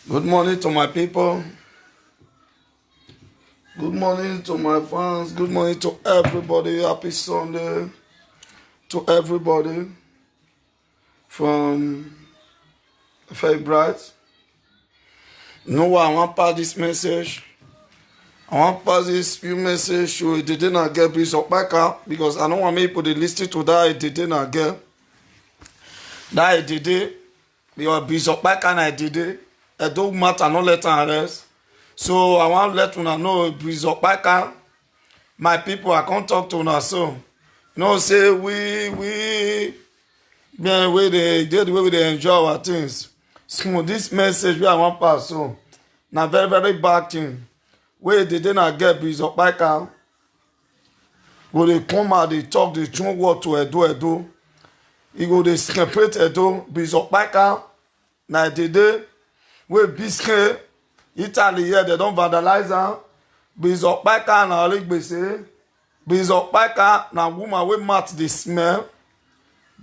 Good morning to my people. Good morning to my fans. Good morning to everybody. Happy Sunday to everybody from Fabright. You know what? I want to pass this message. I want to pass this few message to it did not get Bishop Baka because I don't want people to listen to that it did not get. That it did it because Bishop Baka and I did it. It don't matter, no let and rest. So I want to let you know Bishop Baka, my people, I can't talk to you so. You know, say man, we they enjoy our things. So this message we I want pass so. Now very bad thing. Where they didn't get Bishop Baka. Go they come out, they talk, they true word to Edo. He go they separate Edo, Bishop Baka. Now they did. We Biscuit, Italy here, they don't vandalize her. Bishop Baka na Oligbese. Bishop Baka na woman we match the smell.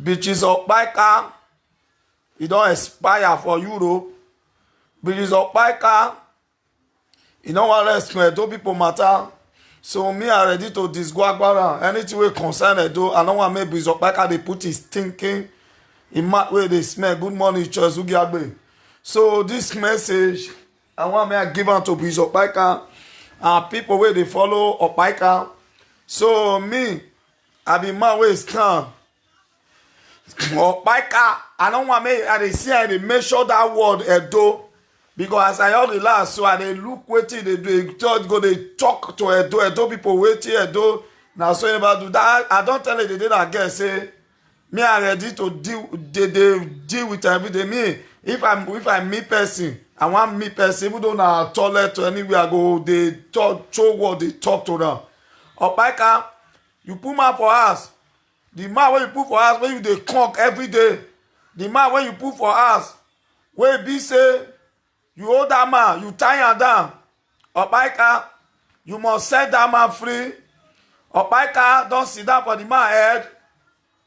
Bishop Baka, he don't expire for Europe. Bishop Baka, he don't want to smell. Two people matter. So me are ready to disguagwara. Anything we concern Edo, I don't want to make Bishop Baka they put his thinking in that way they smell. Good morning, Church Ugiagbe. So this message, I want me to give out to Bishop Baka and people where they follow Opaika. So me, I be man where it's calm. Opaika, I don't want me, I see I make sure that word Edo. Because as I heard the last, so I they look waiting, they do go they talk to Edo people waiting Edo. Now so about do that. I don't tell it they did again say me I ready to deal they deal with everything. Me if I'm me person, I want me person, even though na toilet to anywhere I go, they talk show what they talk to them. Opaika, you put man for us. The man when you put for us, when you they conk every day. The man when you put for us, where be say you hold that man, you tie him down. Opaika, you must set that man free. Opaika, don't sit down for the man head.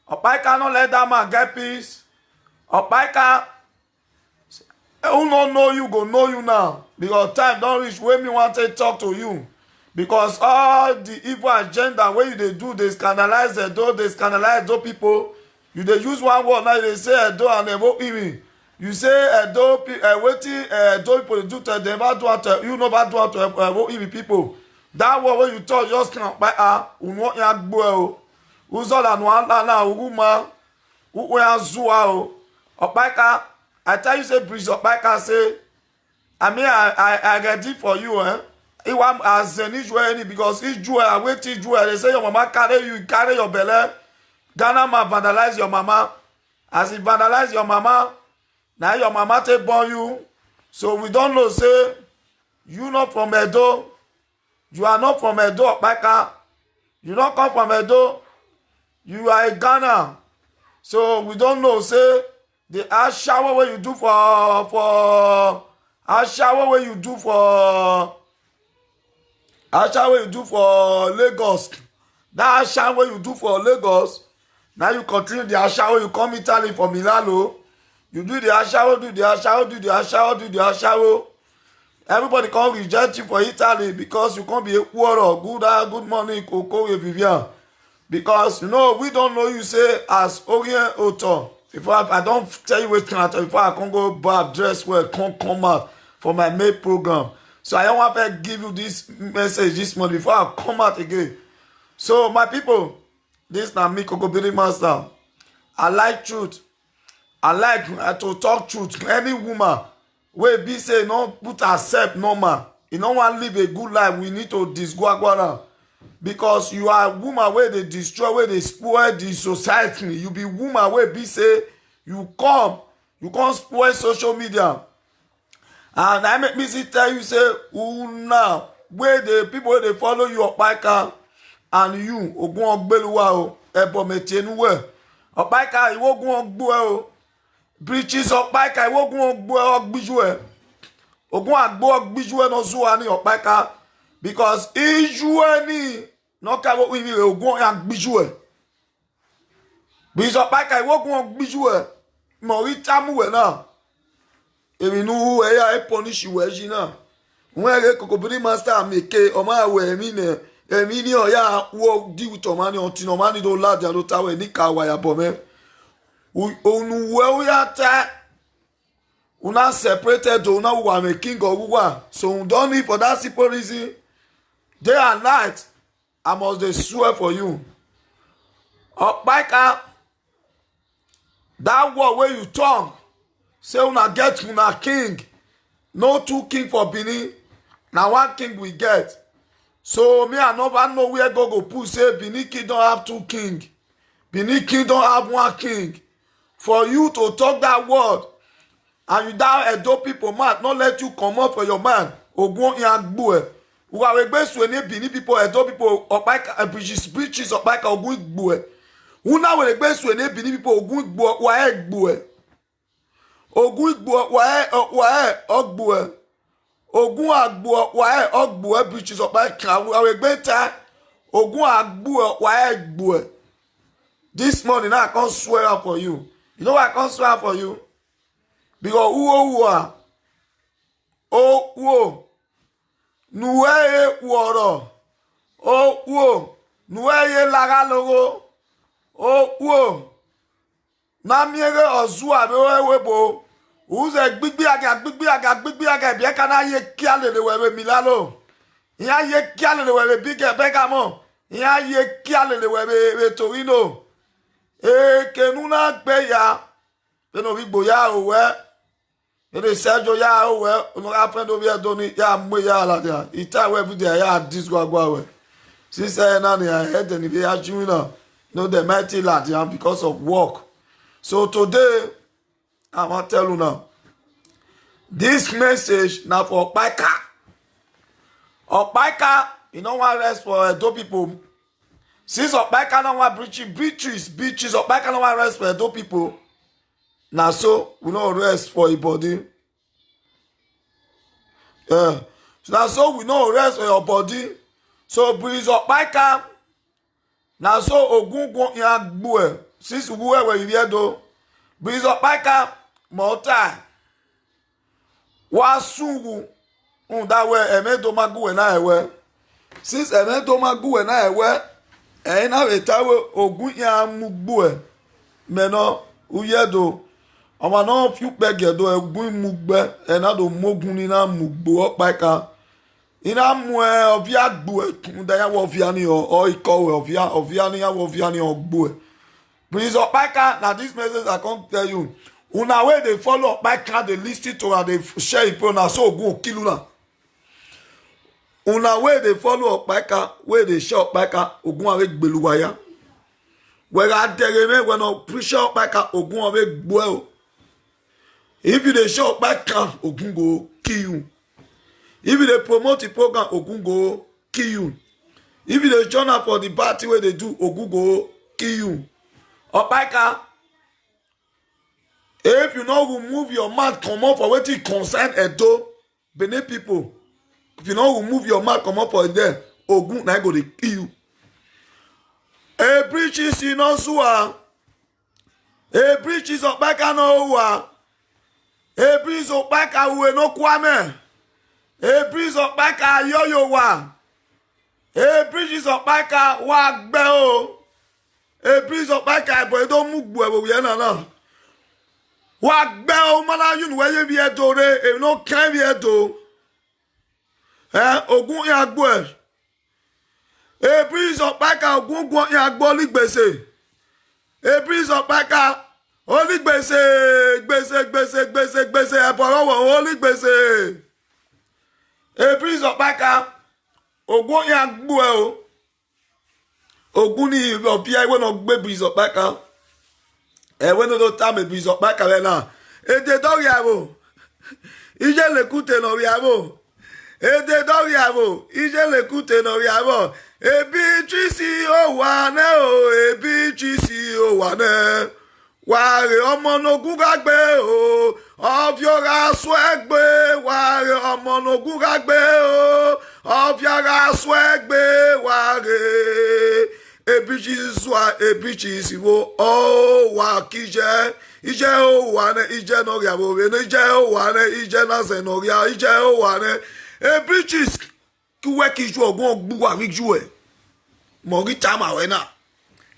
Opaika, don't let that man get peace. Opaika, who don't know you go know you now. Because time don't reach when me want to talk to you. Because all the evil agenda where they do, they scandalize Edo, they scandalize those people. You they use one word now, they say Edo and they won't hear me. You say Edo, waiting Edo people do to them, you never do to won't hear people. That word when you talk, just can't buy unwo ya gbo. Uzola no na uguma, uwe azua o. Opaika, I tell you say Bishop Baka say, I mean I get it for you, eh? It was as an Israeli because Israel, I wait Israel. They say your mama carry your belly. Ghana man vandalize your mama. As he vandalize your mama, now your mama take born you. So we don't know say you not from Edo. You are not from Edo, Baka. You don't come from Edo. You are a Ghana. So we don't know say the ash shower where you do for ash shower where you do for Lagos. That ash shower you do for Lagos. Now you continue the ash shower, you come Italy for Milano. You do the ash shower, do the ash shower, do the ash shower, do the ash shower. Everybody come reject you for Italy because you can't be a quarter. Good morning, Coco Vivian. Because you know we don't know you say as Orient author. Before I don't tell you what can before I can go back dress well, come out for my main program. So I don't want to give you this message this morning before I come out again. So my people, this na me Coco Billy Master. I like truth. I like to talk truth. Any woman wey be say no put herself normal. You don't want to live a good life. We need to disguagwara. Because you are a woman where they destroy, where they spoil the society. You be woman where be say you can't spoil social media. And I make me see tell you say who now where the people where they follow you Opaika and you ogun ogbeluwa o ebo metienuwe Opaika iwo ogun ogbo o breaches Opaika iwo ogun ogbo ogbiju e ogun agbo ogbiju e no zuwa ni Opaika because iju ni no ka wo wi ogun agbiju e Bishop Opaika iwo ogun ogbiju e mo ri tamu we na Emi nu e punish we jina. Where kokobiri master meke o ma we emi ni o ya wo di with o mani on ti no mani do lad and do tawe ni ka wa ya bo me. Onu we ya ta una separated do una wa me king of wa. So don't need for that simple reason. Day and night I must dey swear for you. Okpaika that word where you talk say una get una king. No two king for Benin. Now one king we get. So me I never know where God go put say Benin king don't have two king. Benin king don't have one king. For you to talk that word and you down Edo people man not let you come up for your man. Ogun Yagboe. Who are best when Benin people Edo people Okpaika breaches Okpaika Ogun Igboe. Who now will best when Benin people Ogun Igboe wa Egboe. Ogun Igboe wa Ogboe. Ogun Agbo wa Ogbo breaches of my car. We better Ogun Agbo wa Egbo. This morning I can't swear up for you. You know why I can't swear up for you? Because who nueye woro. Nueye lagalogo. Na miere ozua webo. Uze gbigbi aga bia kana ye kiale le wewe milalo. Ya ye kiale le wewe bige begamo. Ya ye kiale le wewe Torino. Kenuna gbe ya. Beno bigbo ya owe. Ene Sergio ya owe. Ono apren do bia doni ya mwe ya la dia. Ita we every day ya disgwa we. Since na ya head and be ya juna. No the mighty lad ya because of work. So today I want to tell you now. This message now for Okpaika. Okpaika, you don't want rest for Edo people. Since Okpaika don't want beaches, Okpaika don't want rest for Edo people. Now so, we don't rest for your body. Yeah. Now so, we don't rest for your body. So, breeze Okpaika. Now so, Ogun Yagboe. Since we were here though. Breeze Okpaika. Mota wasungu undawe emedo maguwe na ewe since emedo maguwe na ewe na betawe Ogun ya mugbe meno uyedo oma no fiu pegedo Ogun mugbe na do mogun ni na mugbo Okpaika ina mu ovia gbo tunda ya wo ovia ni o ikowe ovia ni ya wo ovia ni ogbo Breeze Okpaika. Now this message I can't tell you. Una way they follow Okpaika, they listen to her, they share it, na so go kill una. Una way they follow Okpaika, where they share Okpaika, Ogun avec Beluwaya. Where I tell when I preach Okpaika, Ogun avec Boel. If you they share Okpaika, Ogun go kill you. If you they promote the program, Ogun go kill you. If you they join up for the party where they do, Ogun go kill you. Okpaika. If you not remove your mouth, come up for what it concern Edo, Benin people. If you not remove your mouth, come up for there, Ogun na go to kill you. A breach is in Osua. A breach is Okpaika no wa. A breach Okpaika uwe no kwame. A breach Okpaika yoyo wa. A breach is Okpaika wa gbe o. A breach Okpaika boy don't mugbu we yana na. Wa gbe o mala yun we bi Edo re e no kan bi Edo. Ogun Yagboe. E breeze Okpaika Ogun Yagbo ligbese. E breeze Okpaika o ligbese gbese eborowo o ligbese. E breeze Okpaika Ogun Yagboe o. Ogun ni obia we no gbe breeze Okpaika. We no time breeze Okpaika we na. E de dori avo. Ije lekute no ri avo. Ede dori avo. Ije lekute no ri avo. Ebi chisi o wane o. Ebi chisi o wane. Ware ọmọ n'ogun gagbe o. Ọfiọra swegbe. Ware ọmọ n'ogun gagbe o. Ọfiọra swegbe. Ware. Ebi chisi wo. O wa kije. ije owane ije no ria bo no ije owane ije na se no ria ije owane e bridges kuwe ki ju ogun ogbu wa wi ju e mo ri tama we na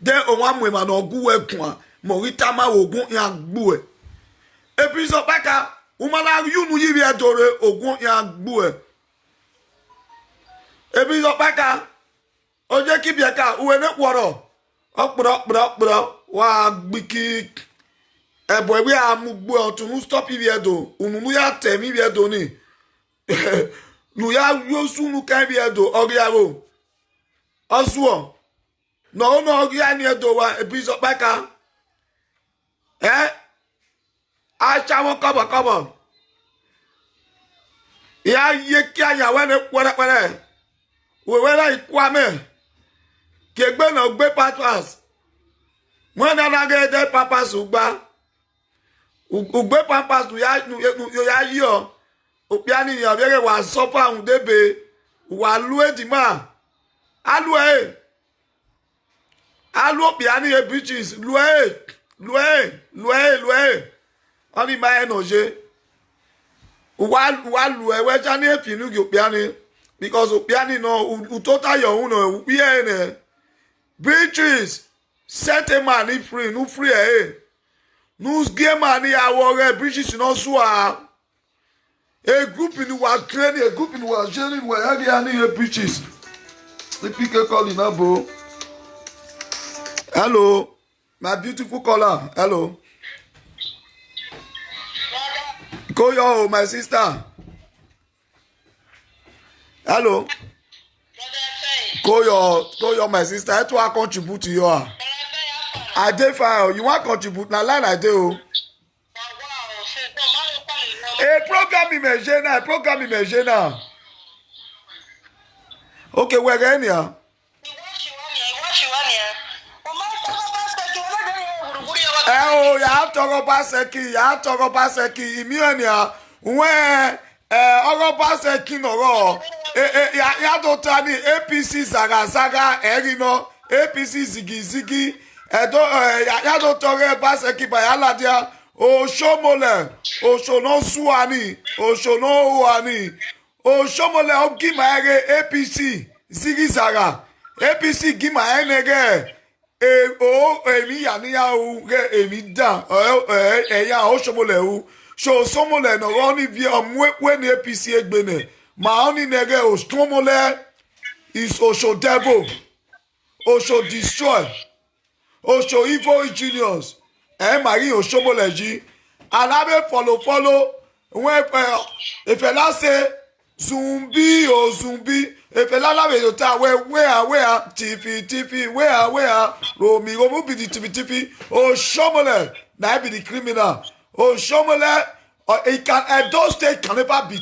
de o wa mu ma no ogu we kun mo ri tama ogun ya gbu e bridges opaka umala yunu yiri adore ogun ya gbu e bridges opaka oje ki biaka uwe ne kworo okpro wa gbiki ebo ewe amugbo otun stop ibi edo umumu ya temi ibi edo ni nu ya yosunu kan ibi edo oriaro osuo no oria ni edo wa ebiso paka acha won kobo ya ye ki aya wa ne pere we la ikwame kegbe na gbe papas mo na na ge de papas ugba ugbe papas ya yo opiani ni obere wa sofa un debe wa lu edima alu opiani e bitches lu oni ma enoje wa lu we jani e finu gi opiani because opiani no utota yo un no we ene bitches set a man free no free Nous game our British no sua. A group in was training, a group in was sharing where any British. The people calling abo. Hello, my beautiful caller. Hello. Koyo, my sister. Hello. Koyo, my sister. I to contribute to you. I dey fine. You want contribute na line I dey o. Program imagine na. Okay, we're going here. Ya tọrọ baseki imienia. We baseki noro. Ya do tani APC zaga erino. APC zigi. Edo ya do tore baseki bayaladia o shomole o shono suani o shono wani o shomole o gimaere APC zigizaga APC gimaenege emi ya u ge emi da ya o shomole u so somole no roni vi omwe ni APC egbene ma oni nege o shomole is o show devil o show destroy Osho Ivo Juniors, Marie Oshomoleji, Alabe follow. When if a last say Zumbi, if a lave yota, where, TV, where, Romi, be the TV, Oshomole, now be the criminal, Oshomole, it can, Edo State can never be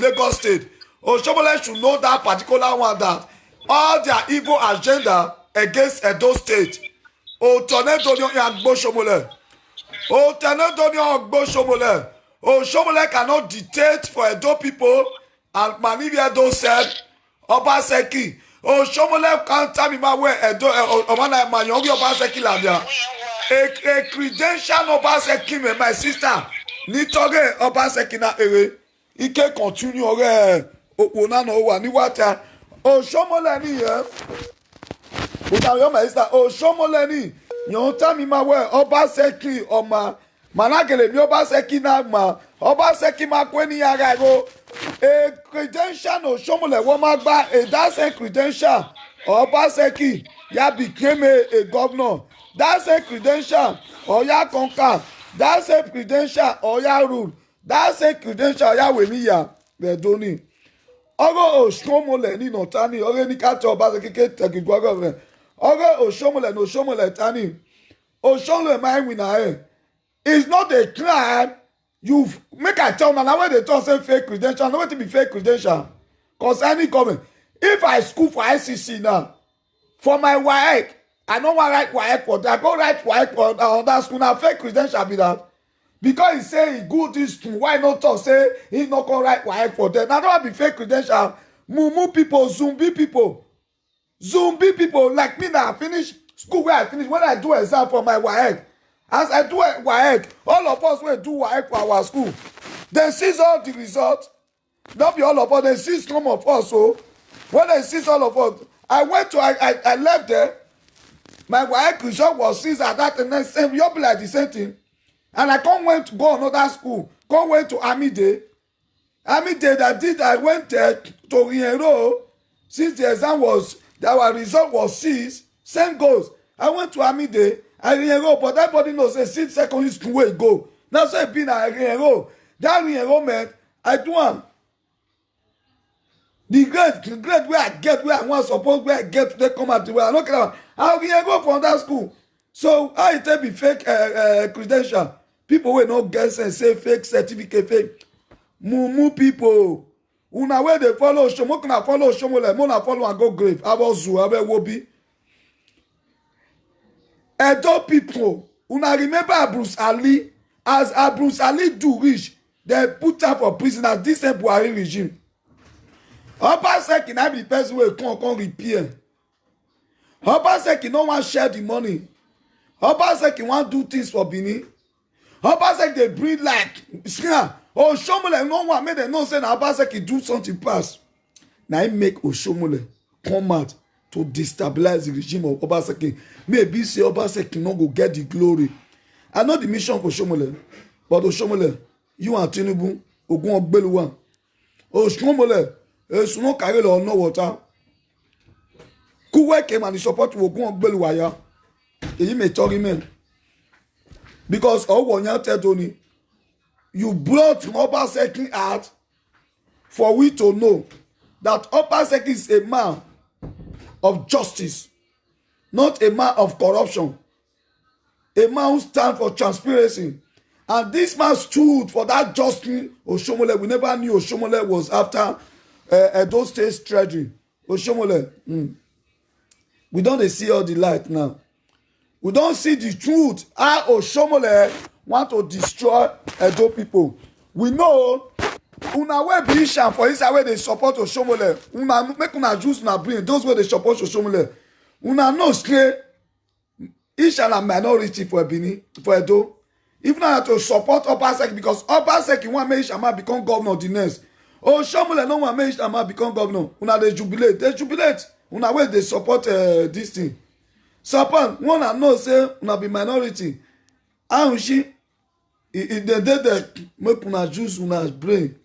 Lagos State. Oshomole should know that particular one that all their evil agenda against Edo State. O tornado ya gbo Shomole. O tornado ya gbo Shomole. O Shomole cannot dictate for Edo people and Manivia Edo said Obaseki. O Shomole can't tell me my way Edo Omana Manyogi Obaseki Labia. A credential Obaseki my sister. Nitoge Obaseki na ere. Ike continue ore Opona no wa ni wata. O Shomole ni Your master, Shomoleni, Yonta Mimawe, Obaseki, Oma, Managele, Obaseki Nagma, Obaseki Makweni Yagago, a credential of Shomole, Womagba, a that's a credential, Obaseki, Ya became a governor, that's a credential, or Ya conquer, that's a credential, or Ya rule, that's a credential, Ya Wemiya, Bedoni. Ogo Shomoleni, Notani, Orenika Obaseki, Tekigwago. Oge Oshomole Tani. Oshomole my winner. It's not a crime. You make a tell now when they talk say fake credential. No way to be fake credential. Cause any comment. If I school for ICC now, for my WAEC, I don't want to write WAEC for that. I go write WAEC for that school now. Fake credential be that. Because he say he good this school. Why not talk say he not gonna write WAEC for that? Now don't be fake credential. Mumu people, Zumbi people. Zumbi people like me now finish school where I finish when I do exam for my WAEC. As I do WAEC, all of us will do WAEC for our school. They see all the results. Not be all of us, they see some of us. So when they see all of us, I left there. My WAEC result was 6 at that, and then same, you'll be like the same thing. And I can't wait to go another school. Can't wait to Army Day. Army Day I went there to Riero. Since the exam was, our result was 6, same goes. I went to Army Day. I Riero, but everybody knows a 6 secondary school where go. Now so it been I Riero. That Riero meant I do one. The grade where I get, where I want suppose where I get, they come out the way I don't care. How can I go from that school? So how it be fake credential? People will not get and say fake certificate, fake. Mumu people. Una where they follow Shomo, can follow Shomole, Mona follow and go grave. I was Zu, I will be. Edo people. Una remember Bruce Ali. As Bruce Ali do reach, they put up for prisoners. This is Buhari regime. Obaseki na be the person wey come repair. Obaseki no wan share the money. Obaseki wan do things for Benin. Obaseki dey breed like Oshomole no wan make dem know say na Obaseki do something pass. Na him make Oshomole come out to destabilize the regime of Obaseki. Maybe say Obaseki no go get the glory. I know the mission for Oshomole, but Oshomole, you and Tinubu, Ogun Ogbeluwa, Oshomole. Suno carry on no water. Kuwe came and the support will go on Beluaya. He may tell him because all one year tell Tony, you brought Obaseki out for we to know that Obaseki is a man of justice, not a man of corruption, a man who stands for transparency. And this man stood for that justice. Oshomole, we never knew Oshomole was after those states treasury. Oshomole. We don't see all the light now. We don't see the truth. How Oshomole want to destroy Edo people. We know una wey be Ishan for inside where they support Oshomole. Una make una juice una bring those where they support Oshomole. Una know say Ishan a minority for Benin, for Edo. Even now to support Obaseki because Obaseki want make Ishan become governor of the next. Oshomole no wan make Ishan become governor. Una dey jubilate. They jubilate. Una wey dey support this thing. Support one and know say una be minority. And she if they dey there make una use una brain.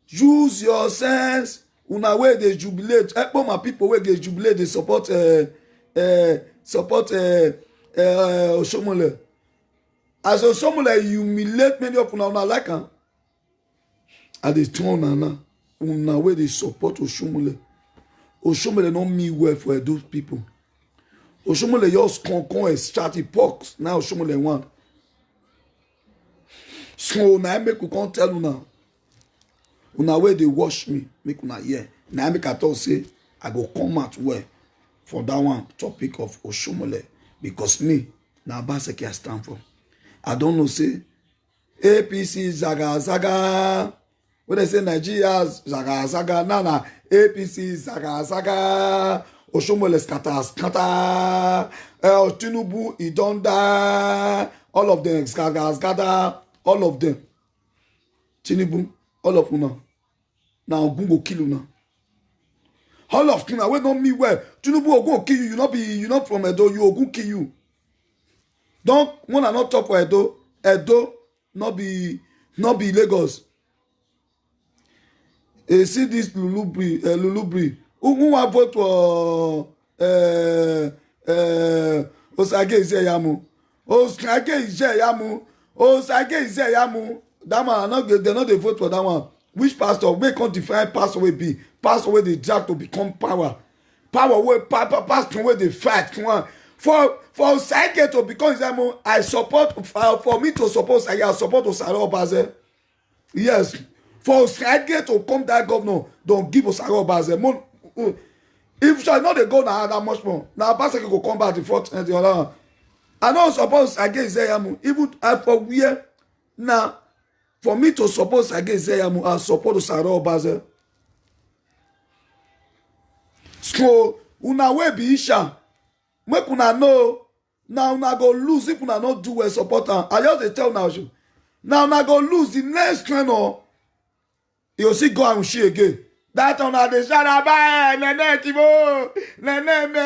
Use your sense. Una wey dey jubilate. Ekpo my people wey dey jubilate dey support Oshomole. As Oshomole humiliate many of una like am. And they turn una wey dey support Oshomole. Oshomole no mean well for those people. Oshomole just come and start the pox. Now Oshomole want. So now make we come tell una wey dey watch me, make una hear. Now make I talk say I go come out well for that one topic of Oshomole because me na Obaseki I stand for. I don't know say APC zaga zaga. When they say Nigeria zaga zaga, na APC zaga zaga, Oshomole scatter, Tinubu Idonda, all of them scatter, all of them. Tinubu, all of una. Now Ogun go kill una. All of una wey don't mean well. Tinubu Ogun kill you. You not from Edo. You Ogun kill you. Don't wanna not talk for Edo. Edo not be Lagos. See this Lulubri. Who want vote for Osage Izeyamu? Osage Izeyamu. That man, they not they vote for that one. Which pastor? We can't define pastor will be. Pastor where they drag to become power. Power where pastor where they fight. For Osage to become Izeyamu, I support. For me to support Osage, I support Osaro Obaze. Yes. For Osage to come that governor, don't give Osaro Obaze. If shall not they go now that much more. Now Obaseki go come back the fourth and the other. I don't suppose against Zeyamu. Even for where now for me to suppose against Zeyamu, I support Osaro Obaze. So una wey be Isha, make una know Now una go lose if una no do well support am. I just dey tell una so. Now una go lose the next train o. You see go and she again. That una dey shout about nene kibo, nene me,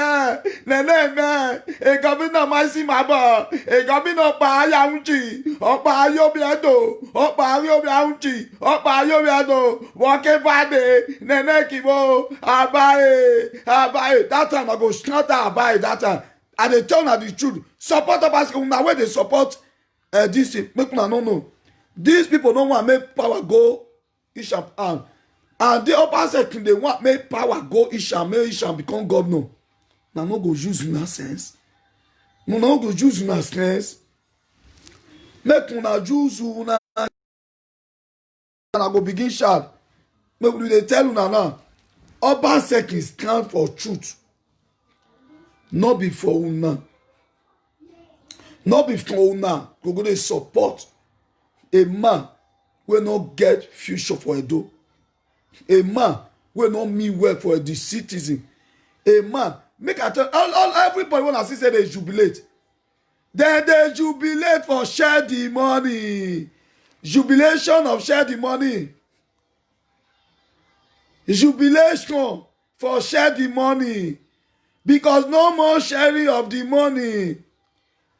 e governor maisi mabo, e governor pa ayaunchi, opa ayobiedo, opa ayobiaunchi, opa ayobiedo, walking bade, nene kibo, abae. That time I go scatter abae that time. And they tell una the truth. Support us una wey dey support this thing. Make una no know. These people don't want make power go Isham and the upper second they want make power go Isham, make Isham become governor. Now no go use una sense. No go use una sense. Make una use una and I go begin shout. Make we dey tell una now. Upper second stand for truth. Not before una. Not before una. Go dey support a man will not get future for Edo. A man will not mean well for the citizen. A man, make I tell everybody when I say they jubilate. Then they jubilate for share the money. Jubilation of share the money. Jubilation for share the money. Because no more sharing of the money.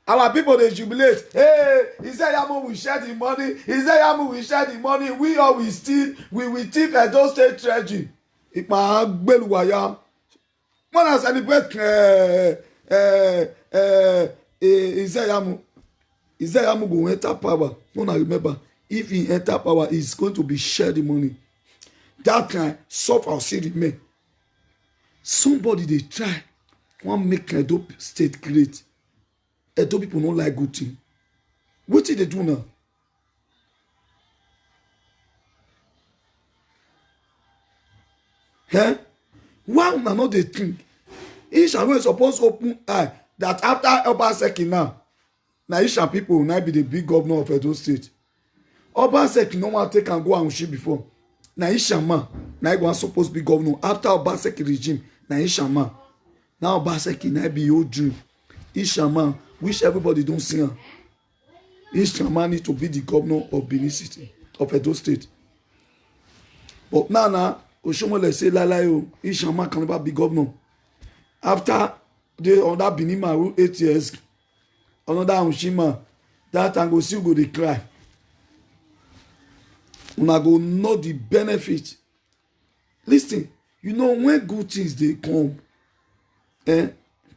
Our people they jubilate. Hey, Iseyamu will share the money. Iseyamu will share the money. We all will steal. We will thief Edo State Treasury. Ipa Agbeluwaya. When I celebrate Iseyamu go enter power. When I remember, if he enter power, he's going to be share the money. That kind suffer see remain. Somebody they try. Want make Edo State great. Edo people don't like good thing. What did they do now? Eh? Why una no dey think? Isha wey suppose open eye that after Obaseki now, Isha people now be the big governor of Edo State. Obaseki no wan take and go Awushi before. Na Isha man, na go suppose be governor after Obaseki regime. Na Isha man. Now Obaseki na be your dream. Isha man, which everybody don't see her. Isha man need to be the governor of Benin City, of Edo State. But now, Oshomole say Lalayo, Isha man can never be governor. After the other Benin man rule 8 years, another Awushima, that time go still go dey cry. Una go know the benefit. Listen, you know when good things they come,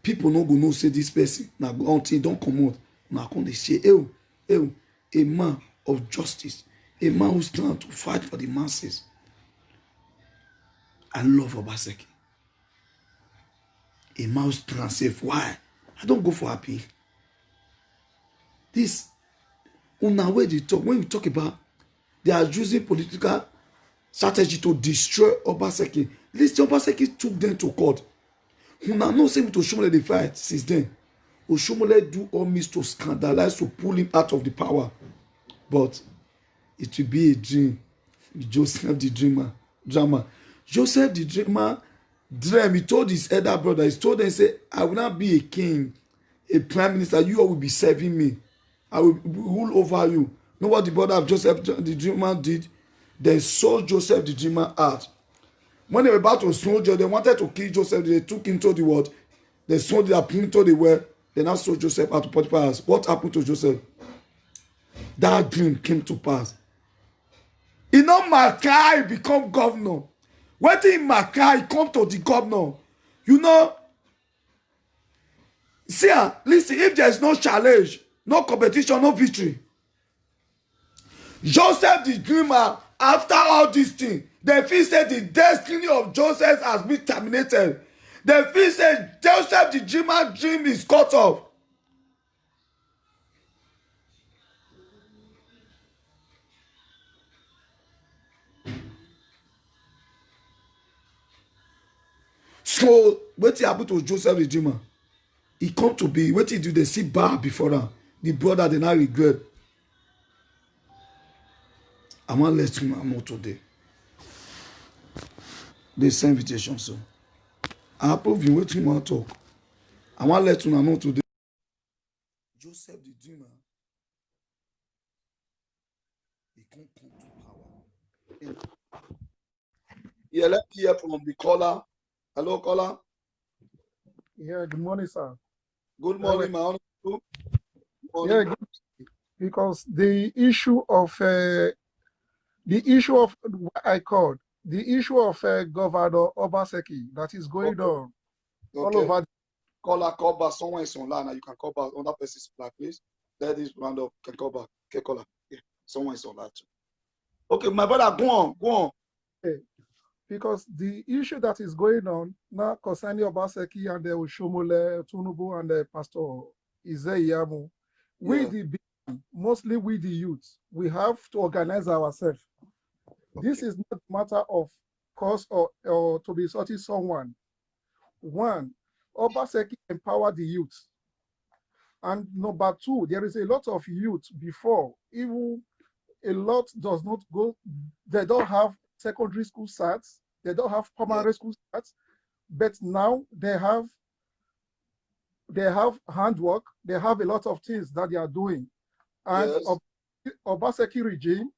people no go know say this person na until don comot na come dey say a man of justice, a man who stand to fight for the masses. I love Obaseki. A man who stand safe. Why? I don't go for happy. This una wey dey talk when you talk about they are using political strategy to destroy Obaseki. Listen, Obaseki took them to court. Una know say with Oshomole dey fight since then. Oshomole do all means to scandalize, to pull him out of the power. But it will be a dream. Joseph the dreamer. Drama. Joseph the dreamer dream. He told his elder brother, he told them, say, I will not be a king, a prime minister. You all will be serving me. I will rule over you. Know what the brother of Joseph the dreamer did? They sold Joseph the dreamer out. When they were about to sold Joseph, they wanted to kill Joseph. They took him to the world. They sold it up into the well. They now sold Joseph out to Potiphar's house. What happened to Joseph? That dream came to pass. You know, Makai become governor. When Makai come to the governor, you know, see, listen, if there is no challenge, no competition, no victory, Joseph the dreamer, after all these things, they feel say the destiny of Joseph has been terminated. They feel say Joseph the dreamer dream is cut off. So, what happened to Joseph the dreamer? He come to be, what he do, they see bar before him. The brother, they not regret. I want to let you know today. They send invitation, so I approve you. Waiting want to talk. I want to let you know today. accept the dream, he can't come to power. Yeah, let's hear from the caller. Hello, caller. Yeah, good morning, sir. Good morning, my honor. Good morning. Yeah, because the issue of what I called the issue of Governor Obaseki that is going on all over. Caller, call back. Someone is online. Now you can call back. Another person's back, please. Let this round up. Can call back. Okay, caller. Yeah, someone is online too. Okay, my brother, go on. Okay. Because the issue that is going on now concerning Obaseki and Oshomole, Tunubu and Pastor Izeyamu, mostly we the youth, we have to organize ourselves. Okay. This is not a matter of cause or to be sorting someone. One, Obaseki empower the youth. And number two, there is a lot of youth before, even a lot does not go, they don't have secondary school certs, they don't have primary school certs, but now they have handwork, they have a lot of things that they are doing. And Obaseki regime,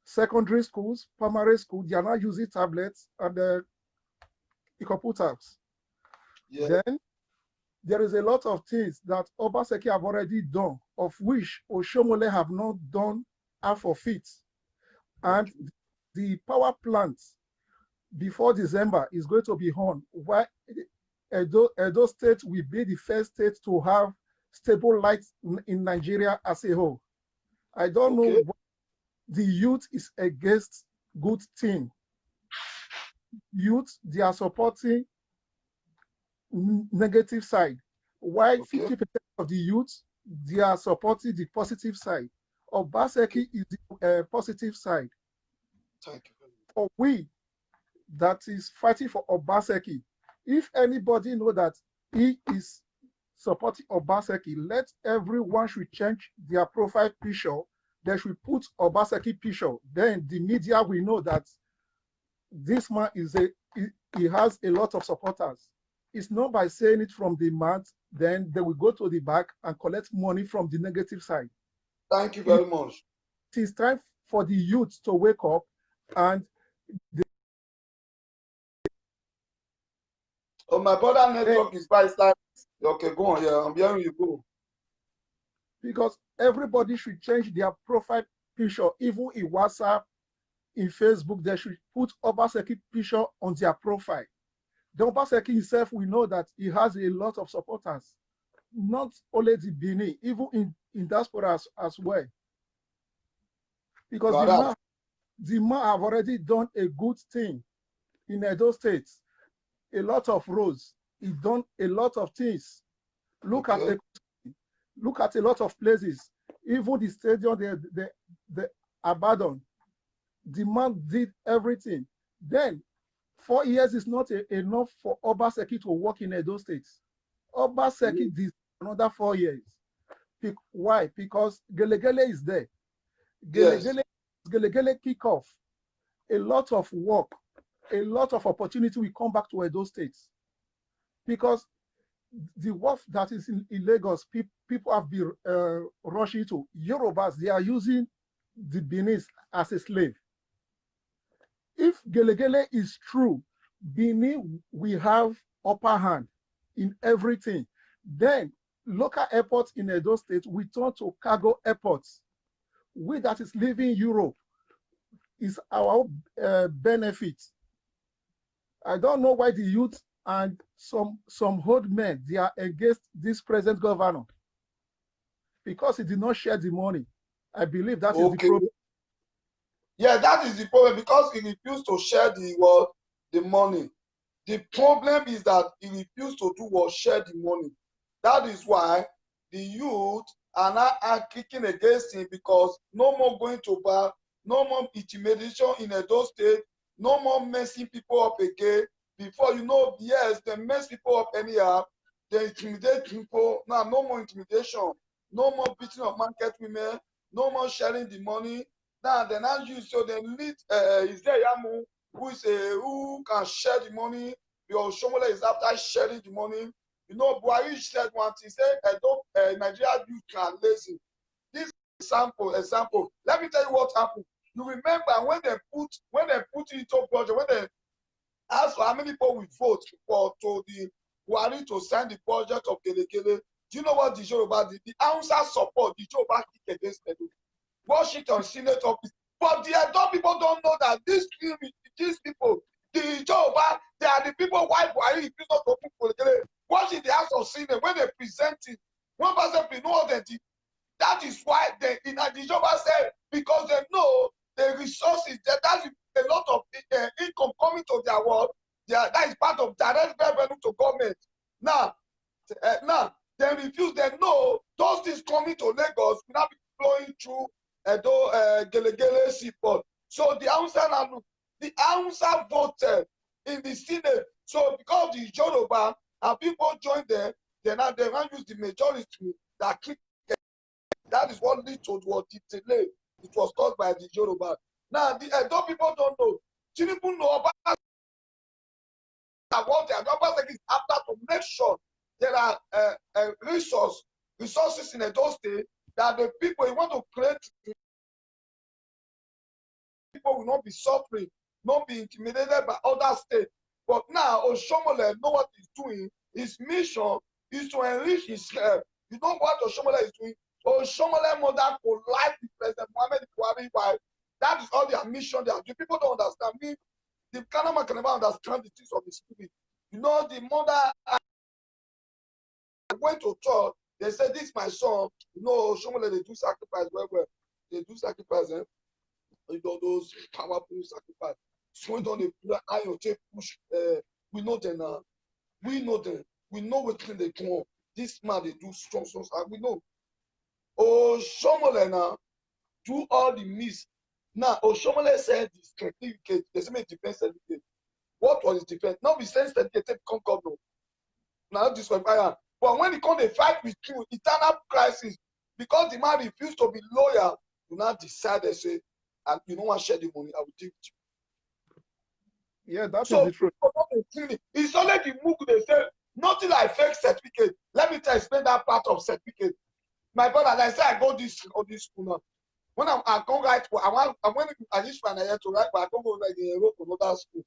secondary schools, primary school, they are now using tablets and computers. Then there is a lot of things that Obaseki have already done, of which Oshomole have not done half of it. And the power plant before December is going to be on. Why Edo State will be the first state to have stable lights in Nigeria as a whole. I don't know what the youth is against good thing. Youth, they are supporting negative side. Why 50% of the youth, they are supporting the positive side. Obaseki is the positive side. Thank you. For we that is fighting for Obaseki, if anybody know that he is supporting Obaseki, let everyone should change their profile picture. They should put Obaseki picture. Then the media will know that this man he has a lot of supporters. It's not by saying it from the mouth, then they will go to the back and collect money from the negative side. Thank you very much. It is time for the youth to wake up and oh, my brother network is by side. Okay, go on. Yeah, I'm hearing you. Go. Because everybody should change their profile picture, even in WhatsApp, in Facebook, they should put Obaseki picture on their profile. The Obaseki himself, we know that he has a lot of supporters, not only the Benin, even in diaspora as well. Because the man have already done a good thing in Edo State. A lot of roads. He done a lot of things. Look at a lot of places. Even the stadium they abandoned. The man did everything. Then 4 years is not enough for Obaseki to work in Edo State. Obaseki did another 4 years. Why? Because Gelegele is there. Gelegele kick off. A lot of work, a lot of opportunity will come back to Edo State. Because the work that is in Lagos, people have been rushing to. Yorubas, they are using the Benin as a slave. If Gelegele is true, Benin will have upper hand in everything. Then local airports in Edo State will turn to cargo airports. We that is leaving Europe is our benefit. I don't know why the youth and some old men, they are against this present governor. Because he did not share the money. I believe that is the problem. Yeah, that is the problem, because he refused to share the money. The problem is that he refused to do what share the money. That is why the youth are now kicking against him, because no more going to bar, no more intimidation in Edo State, no more messing people up again. Before, you know, yes, they mess people up anyhow, they intimidate people. Now, no more intimidation, no more beating of market women, no more sharing the money. Now, they now use, so they lead Izeyamu, who can share the money. Your Oshomole is after sharing the money. You know, Buhari said once, he said, Nigeria youth are lazy. This example. Let me tell you what happened. You remember when they put into budget, when they asked for how many people would vote to the Buhari to sign the budget of Gelegele. Do you know what the Yoruba did? The Hausa support the Yoruba kick against Edo. Washington Senate office. But the Edo people don't know that these people, the Yoruba, they are the people why Buhari refused to open Gelegele. Watch in the House of Senate when they present it. One person know what they did. That is why they in the Yoruba said, because they know the resources, that's a lot of income coming to their world. That is part of direct revenue to government. Now, they refuse. They know those things coming to Lagos will not be flowing through Gelegele seaport. So the Hausa voted in the Senate. So because the Yoruba and people joined them, they now use the majority that click. That is what led to what the delay. It was caused by the Yoruba. Now, the Edo people don't know. Tinubu know about what the is after to make sure there are resources in Edo State that the people you want to create, people will not be suffering, not be intimidated by other states. But now, Oshomole know what he's doing. His mission is to enrich himself. You know what Oshomole is doing? Oshomole mother collide with President Muhammad Buhari wife. That is all their mission. They are doing. People don't understand me. The Kanama can never understand the things of the spirit. You know, the mother went to church. They said, "This is my son." You know, Oshomole they do sacrifice well. They do sacrifice. You know those powerful sacrifice. So don't they iron take push. We know them now. We know them. We know what they do. This man they do strong. We know. Oshomole now do all the miss. Now Oshomole said the certificate. They say defense certificate. What was his defense? Not be saying certificate to become governor. Now this was fire. But when he come to fight with you, eternal crisis, because the man refused to be loyal, you now decide they say, and you don't want to share the money, I will give it to you. Yeah, that's so the truth. It's only the move they say, nothing like fake certificate. Let me explain that part of certificate. My brother, like I said, I go this school now. When I go right, when I use my to write, but I don't go like in Europe or another school.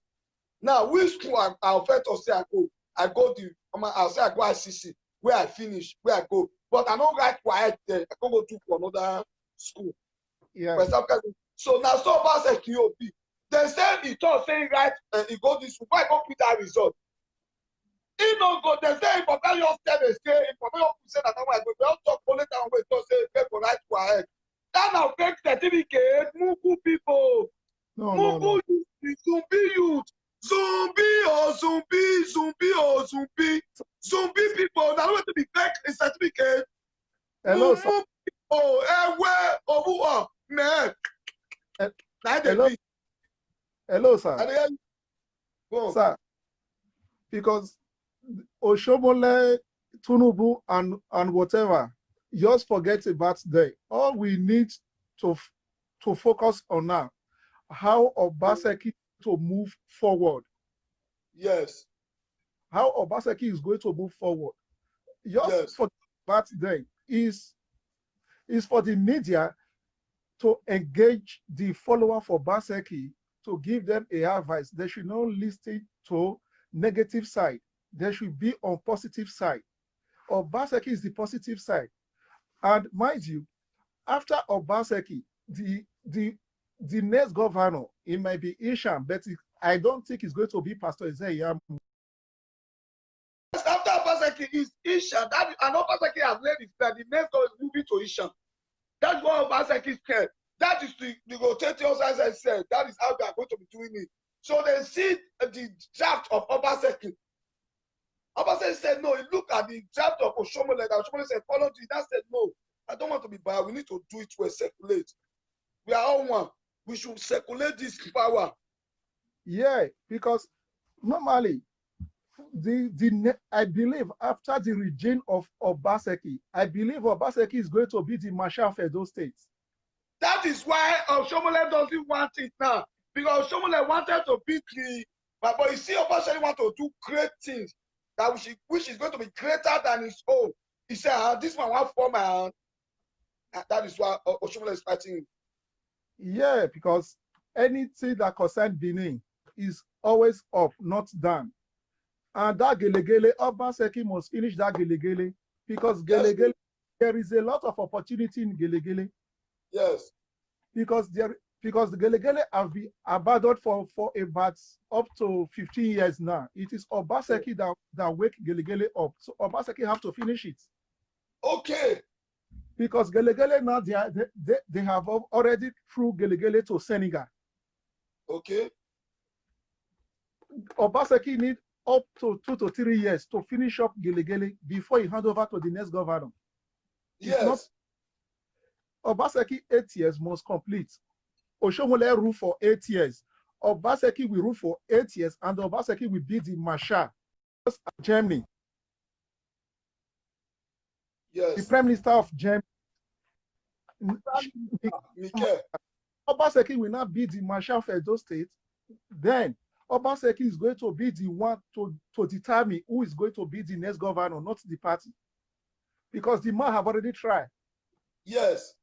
Now, which school I offer to say I go I'll say I go ICC, where I finish, where I go. But I don't write quiet there. I can go to another school. Yeah. So now so far say QOP. They said he thought saying right, he go this school. Why go put that result? He don't go. They say if I just tell they say if I just say that I go, they don't talk only down way to say people right quiet. That now fake certificate, Mugu people. No. Zumbi youth. Zumbi people. Now want to be fake certificate. Hello, sir. Man. Hello, sir. Sir, because Oshomole, Tinubu, and whatever, just forget about them. All we need to focus on now, how Obaseki to move forward. Yes. How Obaseki is going to move forward. Just forget about them. Is for the media to engage the follower for Obaseki to give them a advice. They should not listen to negative side. They should be on positive side. Obaseki is the positive side. And mind you, after Obaseki, the next governor, it might be Isham, but I don't think it's going to be Pastor Isaiah. After Obaseki is Isham. And Obaseki has laid his plan. The next governor is moving to Isham. That's what Obaseki said. That is the rotating, as I said. That is how they are going to be doing it. So they see the draft of Obaseki. Obaseki said no. He looked at the draft of Oshomole. Oshomole said follow to it. That said no. I don't want to be biased. We need to do it to circulate. We are all one. We should circulate this power. Yeah, because normally, I believe after the regime of Obaseki, I believe Obaseki is going to be the Marshal of Edo State. That is why Oshomole doesn't want it now. Because Oshomole wanted to beat but you see, Obaseki want to do great things. that which is going to be greater than his own. He said, this one won't form my hand. That is why Oshiomhole is fighting him. Yeah, because anything that concerns Benin is always up, not down. And that Gelegele, Obaseki must finish that Gelegele because Gelegele, there is a lot of opportunity in Gelegele. Yes. Because the Gelegele have been abandoned for about up to 15 years now. It is Obaseki that wake Gelegele up. So Obaseki have to finish it. Okay. Because Gelegele now they have already through Gelegele to Senegal. Okay. Obaseki need up to 2 to 3 years to finish up Gelegele before he hand over to the next governor. Yes. Obaseki 8 years must complete. Oshiomhole rule for 8 years. Obaseki will rule for 8 years, and Obaseki will be the marshal of Germany. Yes. The Prime Minister of Germany. Obaseki will not be the marshal of Edo State. Then Obaseki is going to be the one to determine who is going to be the next governor, not the party. Because the man have already tried. Yes.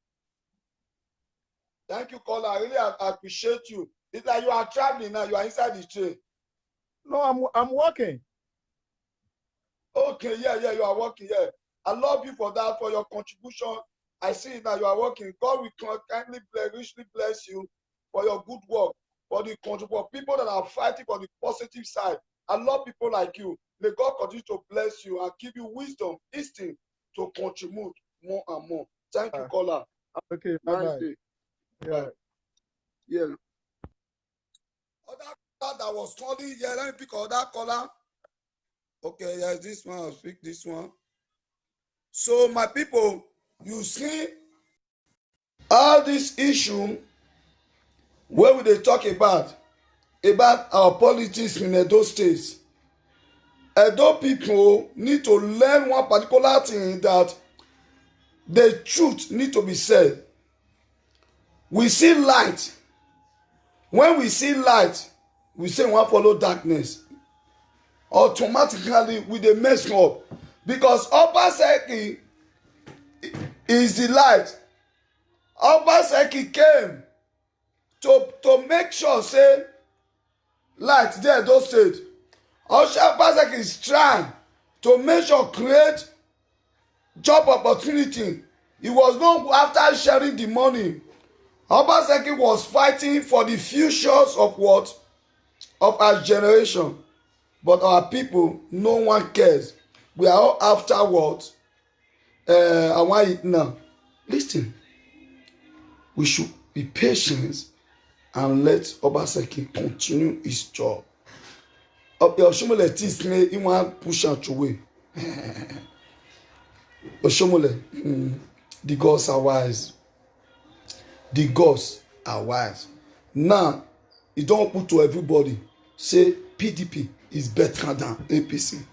Thank you, caller. I really appreciate you. It's like you are traveling now. You are inside the train. No, I'm working. Okay, yeah, you are working. Yeah, I love you for that, for your contribution. I see that you are working. God will kindly richly bless you for your good work, for the contribution. People that are fighting for the positive side. I love people like you. May God continue to bless you and give you wisdom, instinct to contribute more and more. Thank you, caller. Okay, nice day. Yeah. Yeah. Other caller that was calling, yeah, let me pick other caller. Okay, yes, this one, I'll pick this one. So, my people, you see all this issue where they talk about our politics in Edo State. Edo people need to learn one particular thing, that the truth need to be said. We see light. When we see light, we say we want to follow darkness. Automatically, we dey mess up. Because Obaseki is the light. Obaseki came to make sure, say, light there, those state. Obaseki is trying to make sure create job opportunity. He was not after sharing the money. Obaseki was fighting for the futures of what? Of our generation. But our people, no one cares. We are all after what? I want it now. Listen, we should be patient and let Obaseki continue his job. Oshiomhole thinks he want push out away. Oshiomhole, the gods are wise. The gods are wise. Now, it don't put to everybody. Say PDP is better than APC.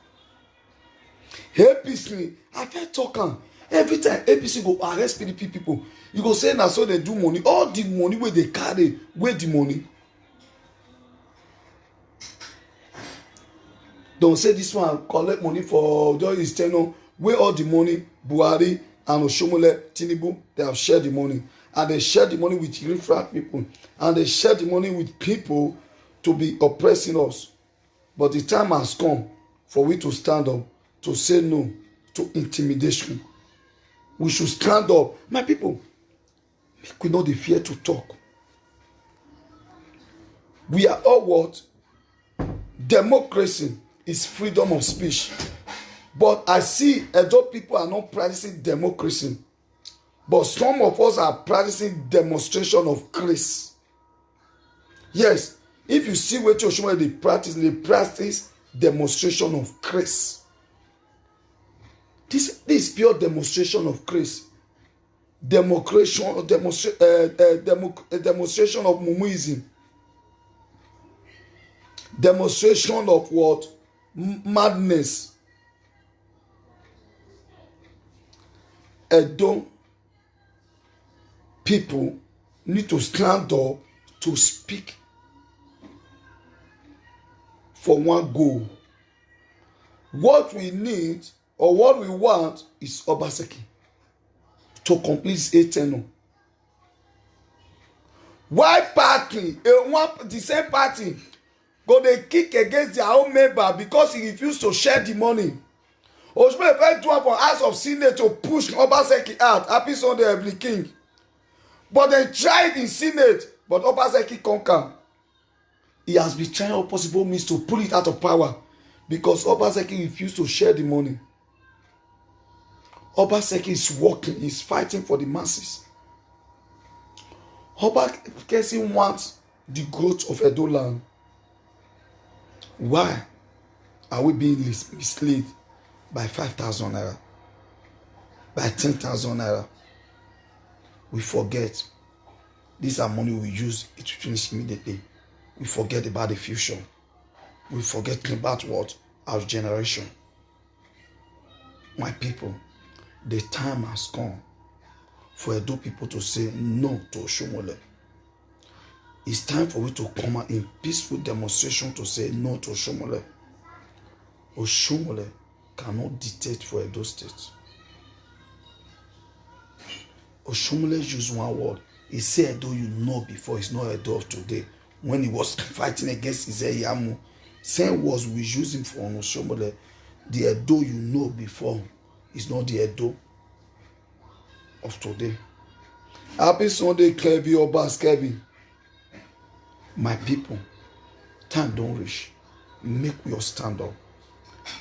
APC, I can't talk am. Every time APC go arrest PDP people, you go say na so they do money. All the money wey they carry, where the money? Don't say this one collect money for just his tenure. Where all the money? Buhari and Oshiomhole, Tinubu, they have shared the money. And they share the money with refract people. And they share the money with people to be oppressing us. But the time has come for we to stand up, to say no to intimidation. We should stand up. My people, make we not dey fear to talk. We are all what? Democracy is freedom of speech. But I see Edo people are not practicing democracy. But some of us are practicing demonstration of grace. Yes, if you see what Oshiomhole they practice demonstration of grace. This is pure demonstration of grace. Demonstration of Mumuism. Demonstration of what? Madness. Edo people need to stand up to speak for one goal. What we need or what we want is Obaseki to complete his 8th tenure. Why party? The same party go dey kick against their own member because he refused to share the money. Oshimole first do am for House of Senate to push Obaseki out. Happy Sunday, Heavenly King. But they tried in Senate, but Obaseki conquer. He has been trying all possible means to pull it out of power because Obaseki refused to share the money. Obaseki is working, he's fighting for the masses. Obaseki wants the growth of Edo land. Why are we being misled by 5,000 naira? By 10,000 naira? We forget these are money we use it to finish immediately. We forget about the future. We forget about what? Our generation. My people, the time has come for Edo people to say no to Oshomole. It's time for we to come out in peaceful demonstration to say no to Oshomole. Oshomole cannot dictate for Edo State. Oshomole used one word. He said Edo you know before, it's not Edo of today. When he was fighting against Izeyamu, same words we use him for Oshomole. The Edo you know before is not the Edo of today. Happy Sunday, Kevin Obas Kevin. My people, time don't reach. Make we all stand up.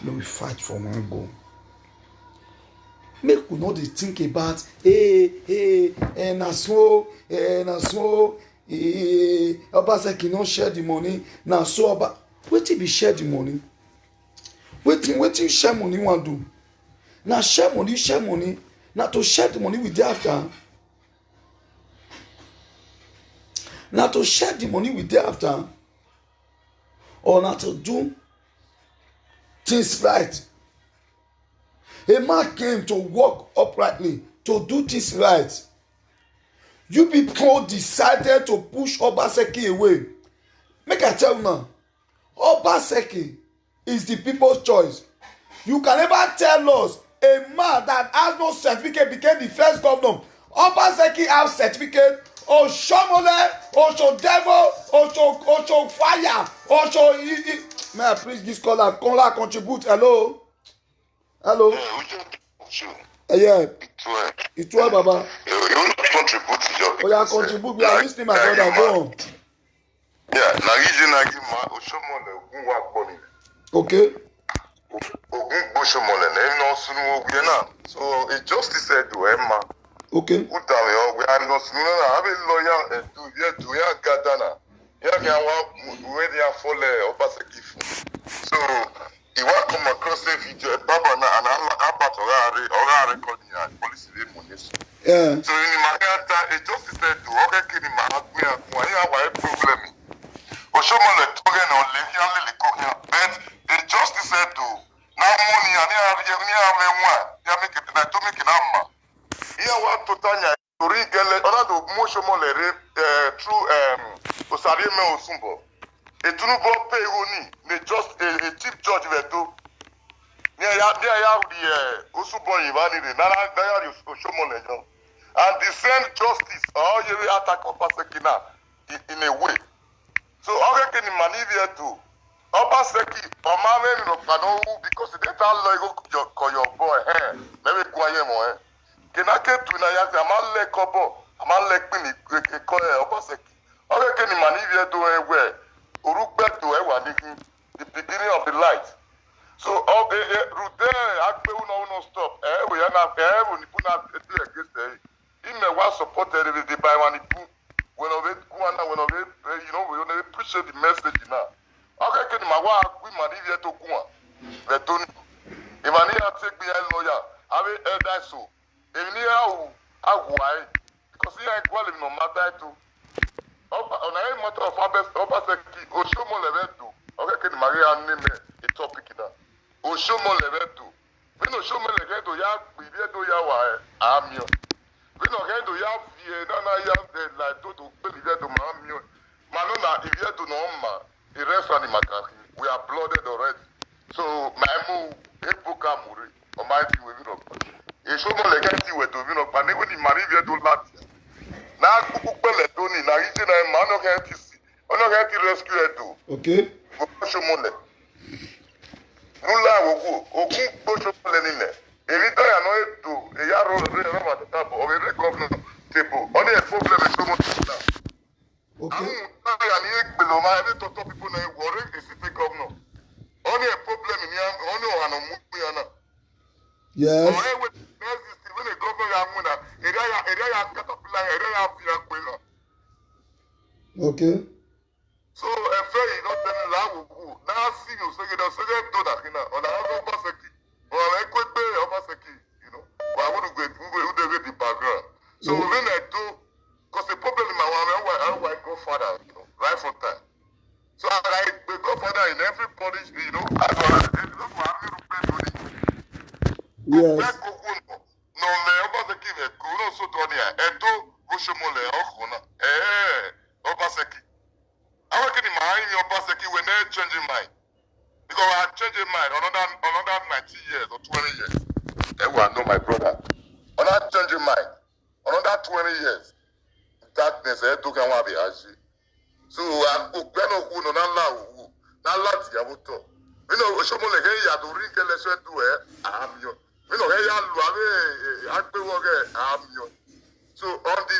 May we fight for one goal. Make we not think about Obaseki no share the money. Now so about wetin be share the money? Wetin share money wan do? Now share money. Now to share the money with the after. Now to share the money with the after. Or not to do things right. A man came to walk uprightly, to do things right. You people decided to push Obaseki away. Make I tell you now, Obaseki is the people's choice. You can never tell us a man that has no certificate became the first governor. Obaseki has certificate. Oshomole, Osho devil, Osho fire, Osho. May I please this caller? Caller contribute. Hello. Hello. Yeah. It's well, Baba. You will contribute to your. Oh, yeah, contribute. We are listening, my brother. Go on. Yeah, na Oshomole ogun wa gboni. Okay. Ogun Oshomole na no sunu ogun na. So a justice said to Emma. Okay. Utale we are no sunu na have lawyer do ya gadana. Ya can wa we dey follow Obaseki. So he want come across a video baba na and about ora recording police dey money. Yeah. So in Mariata, a justice said to okay, in Mahakmia, why a problem? Oshomole togen on Lehian Likonia, but the justice said to now money and ya make it to make it amma. Here what to Tanya to regale another Moshomole through Osarime Osumbo. A Tunubo Payoni, the just a chief judge veto. Near the Osubo Ivani, the Nana Oshomole. And the same justice, all you attack Obaseki in a way. So, okay, can you maneuver to Obaseki, or Mamma no Pano, because the data law call your boy, maybe Guayemo, can I get to Nayak, a man like Kobo, a man like Minnie, call Obaseki. Okay, can you maneuver to a way, Urukbe to a the beginning of the light. So, okay, Rude, I will not stop. We are not when you put out against the ime wa supported the by one when of it when of it we only appreciate the message now. Okay, can my wa we manivia to go but don't if I need to take me a lawyer I will that so if ni how why because here I call him no matter to on a matter of Obaseki Oshomo level 2 okay can Maria name a topic now Oshomo level 2 we no show me level 2 ya we be to ya wa amio. We no going to have like to believe to Manona if you to no the rest of the we are blooded already. So my move epoka muri o my ti we no pa. E so mo le get ti we to we no pa ne we ni mari vie do lati. Na kuku pele to ni na ise na ma no get ti si. Ono get ti rescue edo. Okay. Go so mo le. Nula wo ogun go so mo le ni le. Eri to ya no edo e ya ro ma ta bo o re governor table. Only a problem is so much now. Okay. People now worry the city governor. Only a problem in here, only one of them. Yes. When the governor Okay. so a fair you don't tell me that now see you so you don't say do that on the or I could pay you know. But I want to go to the background. So when I do, because the problem in my wife, I go further, you know, right from time. So I go further in everybody, you know, I Yes. no, me Obaseki ve kuno so tonia. Eto goshomole okona. Obaseki. I work in my mind Obaseki when they changing mind. Because I changing mind another 90 years or 20 years. Everyone know my brother. Another changing mind. Another 20 years. Darkness took and wabi aji. So I go no who no na lati ya buto. You know, Oshomole he ya do ring le so do am yo. You know, he ya lu ave agbe woge am yo. So on the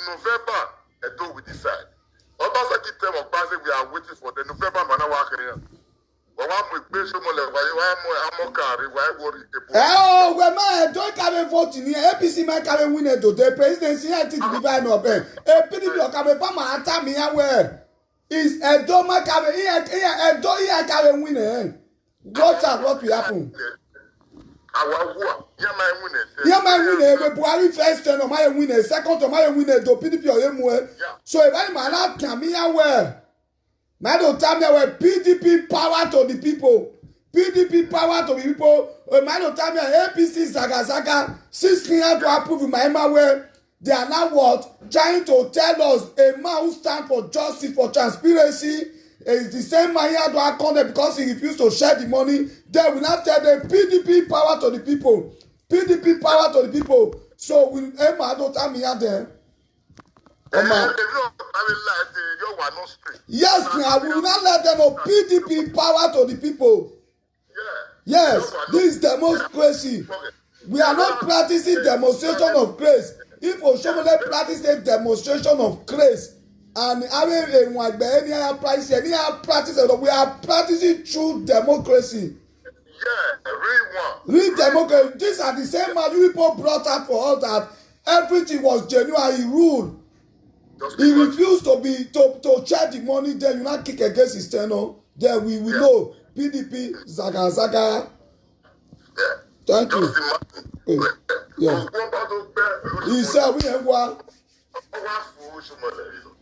November Edo we decide. Obaseki tell Obaseki we are waiting for the November mana wa kere. But one we pay Oshomole why mo amokari why worry the Oh, we man don't come vote in here. APC man come win it today. Presidency I think divine of them. PDP come pa ma ata me where is Edo man come here Edo here come win it. What will happen? Yeah, my winner, we Buhari first turn of my winner, second of my winner, do PDP or MWE. So if any man out come here where man don't tell me where PDP power to the people. PDP power to the people. Man don't tell me APC Zaga 6 years to approve my way. They are now what? Trying to tell us a man who stands for justice, for transparency, is the same man here to account because he refused to share the money. They will not tell them PDP power to the people. PDP power to the people. So will Emma don't tell me here then? Yes, I will not let them know PDP power to the people. Yes, this is democracy. We are not practicing demonstration of grace. If Oshomole practice a demonstration of grace and having a practice, we are practicing true democracy. Yeah, Real democracy. These are the same man you people brought up for us that everything was genuine. He ruled. He refused to charge the money. Then you not kick against his tenor. Then we will know PDP Zaga. Yeah. Thank you. Yeah. He said we have one.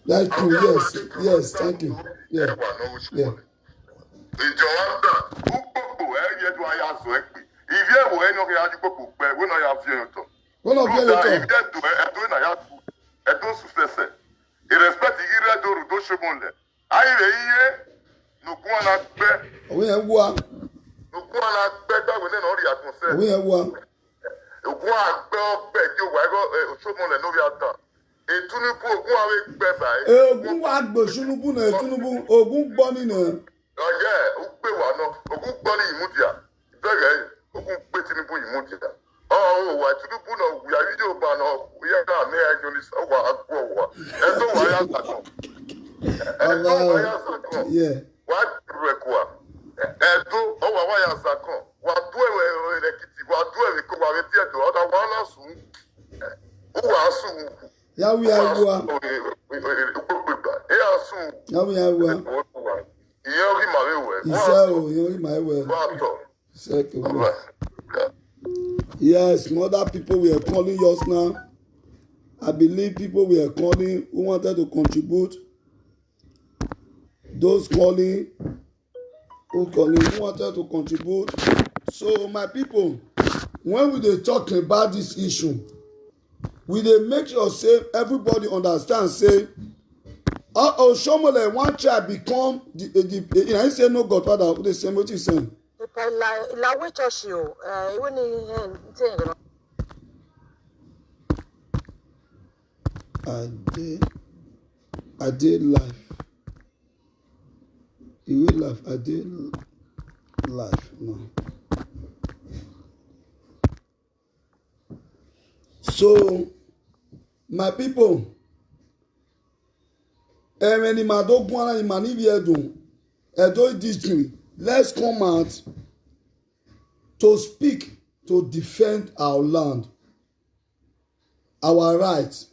Thank you. Yes. Thank you. Yeah. We have one. We have one. Ogun wa gbo Tinubu na Tinubu ogun gbọ́ nínú. Ọ̀yẹ́ ó pè wá náà ogun gbọ́ ní ìmúdìá ìbẹ̀rẹ̀ ogun pé Tinubu ìmúdìá. Wà Tinubu náà wùyà fídíò bá náà wùyà náà ní ẹjọ́ ní sọ́wọ́ àgbọ̀ wà ẹ̀tọ́ wà yá sàkàn. Ẹ̀tọ́ wà yá sàkàn. Wà á dùrù ẹ̀kọ́ à. Ẹ̀tọ́ ọwà wà yá sàkàn. Wà á dú ẹ̀wẹ̀ Èkìtì wà á dú ẹ̀wẹ̀ kó wà á retí ẹ̀tọ́ ọ̀dà wà á náà sùn. Ó wà á sùn. Yawu yawu. Yes, other people were calling just now. I believe people were calling who wanted to contribute. Those calling who wanted to contribute. So my people, when we dey talk about this issue, we dey make sure say everybody understand say Oshomole wan try become the he say no godfather wey dey say wetin he say. la which church you when you saying I did life. You will laugh. I did life. No. So, my people, let's come out to speak, to defend our land, our rights.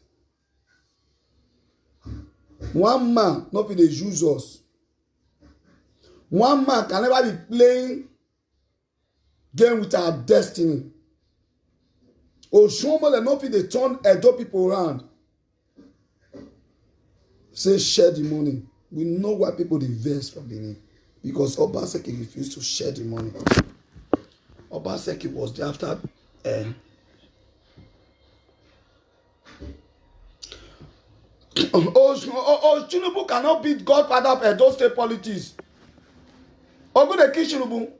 One man not be the use us. One man can never be playing game with our destiny. Oshomole not be the turn Edo people around. Say share the money. We know why people invest for Benin. Because Obaseki refused to share the money. Obaseki was there after Tinubu cannot beat Godfather of Edo State politics. Ogun dey kill Tinubu.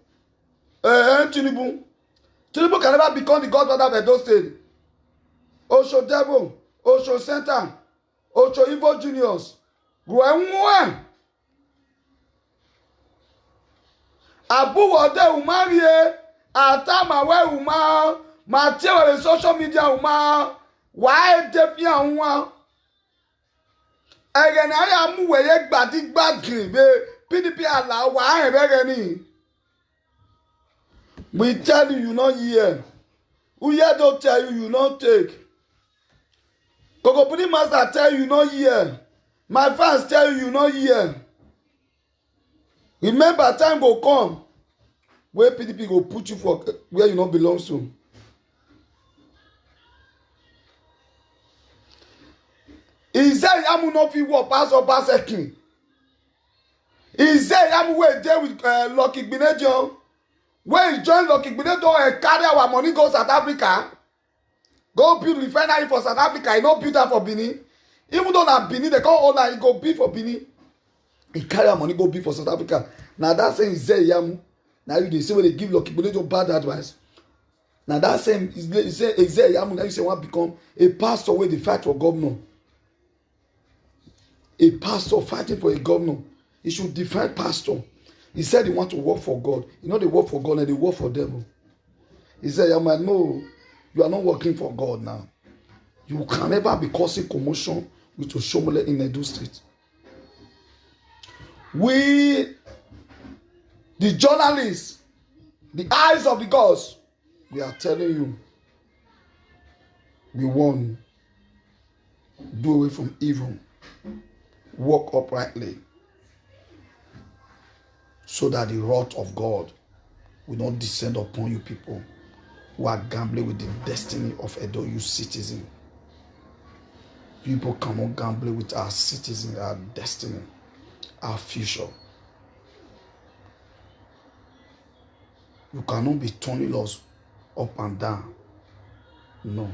Tinubu can never become the Godfather of Edo State. Osho Devil, Osho Center, Osho Ivo Juniors. Gwenwe. Abu wode umarie. Atama we uma. Mateo le social media uma. Why defia uma. Again, I am where gbadi gbadri be PDP allow why any. We tell you not hear. Who here don't tell you not take. Kokopuni master tell you not hear. My fans tell you not hear. Remember, time will come where PDP go put you for where you not belong to. He said, "I'm not fit work pass or pass a king." He said, "I'm wait there with Lucky Gbenedion. When he join Lucky Gbenedion and carry our money go South Africa, go build refinery for South Africa. He not build that for Benin. Even though na Benin, they call owner, he go build for Benin. He carry our money go build for South Africa. Now that same Izzy Yamu. Now you dey say when they give Lucky Gbenedion bad advice. Now that same Izzy Yamu. Now you say want become a pastor where they fight for governor. A pastor fighting for a governor. He should defend pastor. He said he want to work for God. You know they work for God and they work for devil. He said, no, you are not working for God now. You can never be causing commotion with Oshomole in Edo State. We, the journalists, the eyes of the gods, we are telling you, we warn you, do away from evil. Walk uprightly so that the wrath of God will not descend upon you people who are gambling with the destiny of Edo, you citizen. People cannot gamble with our citizen, our destiny, our future. You cannot be turning us up and down. No.